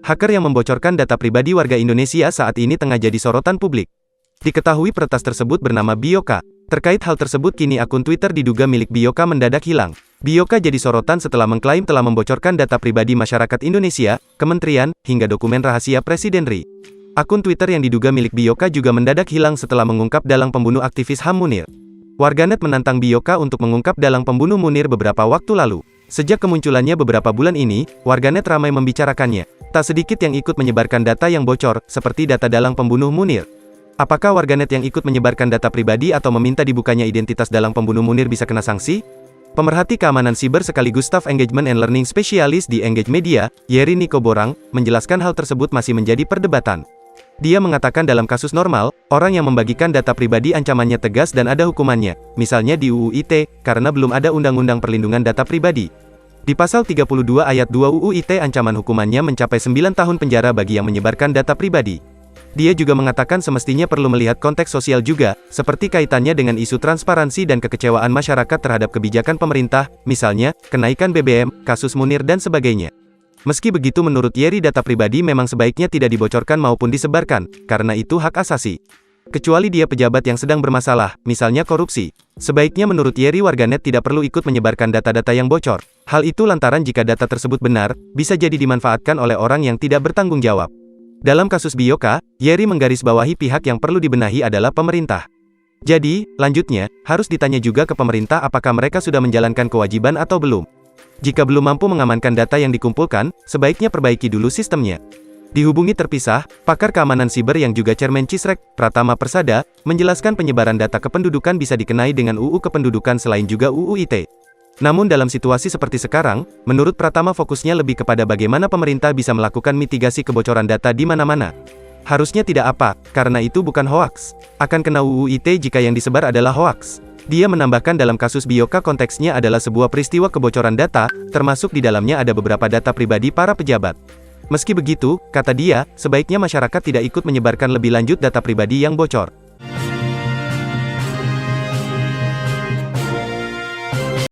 Hacker yang membocorkan data pribadi warga Indonesia saat ini tengah jadi sorotan publik. Diketahui peretas tersebut bernama Bioka. Terkait hal tersebut kini akun Twitter diduga milik Bioka mendadak hilang. Bioka jadi sorotan setelah mengklaim telah membocorkan data pribadi masyarakat Indonesia, kementerian, hingga dokumen rahasia Presiden RI. Akun Twitter yang diduga milik Bioka juga mendadak hilang setelah mengungkap dalang pembunuh aktivis HAM Munir. Warganet menantang Bioka untuk mengungkap dalang pembunuh Munir beberapa waktu lalu. Sejak kemunculannya beberapa bulan ini, warganet ramai membicarakannya. Tak sedikit yang ikut menyebarkan data yang bocor, seperti data dalang pembunuh Munir. Apakah warganet yang ikut menyebarkan data pribadi atau meminta dibukanya identitas dalang pembunuh Munir bisa kena sanksi? Pemerhati keamanan siber sekaligus Staff Engagement and Learning Specialist di Engage Media, Yeri Niko Borang, menjelaskan hal tersebut masih menjadi perdebatan. Dia mengatakan dalam kasus normal, orang yang membagikan data pribadi ancamannya tegas dan ada hukumannya, misalnya di UU ITE, karena belum ada Undang-Undang Perlindungan Data Pribadi. Di pasal 32 ayat 2 UU ITE ancaman hukumannya mencapai 9 tahun penjara bagi yang menyebarkan data pribadi. Dia juga mengatakan semestinya perlu melihat konteks sosial juga, seperti kaitannya dengan isu transparansi dan kekecewaan masyarakat terhadap kebijakan pemerintah, misalnya, kenaikan BBM, kasus Munir dan sebagainya. Meski begitu menurut Yeri data pribadi memang sebaiknya tidak dibocorkan maupun disebarkan, karena itu hak asasi. Kecuali dia pejabat yang sedang bermasalah, misalnya korupsi. Sebaiknya menurut Yeri warganet tidak perlu ikut menyebarkan data-data yang bocor. Hal itu lantaran jika data tersebut benar, bisa jadi dimanfaatkan oleh orang yang tidak bertanggung jawab. Dalam kasus Bioka, Yeri menggarisbawahi pihak yang perlu dibenahi adalah pemerintah. Jadi, lanjutnya, harus ditanya juga ke pemerintah apakah mereka sudah menjalankan kewajiban atau belum. Jika belum mampu mengamankan data yang dikumpulkan, sebaiknya perbaiki dulu sistemnya. Dihubungi terpisah, pakar keamanan siber yang juga Chairman Cisrek, Pratama Persada, menjelaskan penyebaran data kependudukan bisa dikenai dengan UU Kependudukan selain juga UU ITE. Namun dalam situasi seperti sekarang, menurut Pratama fokusnya lebih kepada bagaimana pemerintah bisa melakukan mitigasi kebocoran data di mana-mana. Harusnya tidak apa, karena itu bukan hoaks. Akan kena UU ITE jika yang disebar adalah hoaks. Dia menambahkan dalam kasus Bioka konteksnya adalah sebuah peristiwa kebocoran data, termasuk di dalamnya ada beberapa data pribadi para pejabat. Meski begitu, kata dia, sebaiknya masyarakat tidak ikut menyebarkan lebih lanjut data pribadi yang bocor.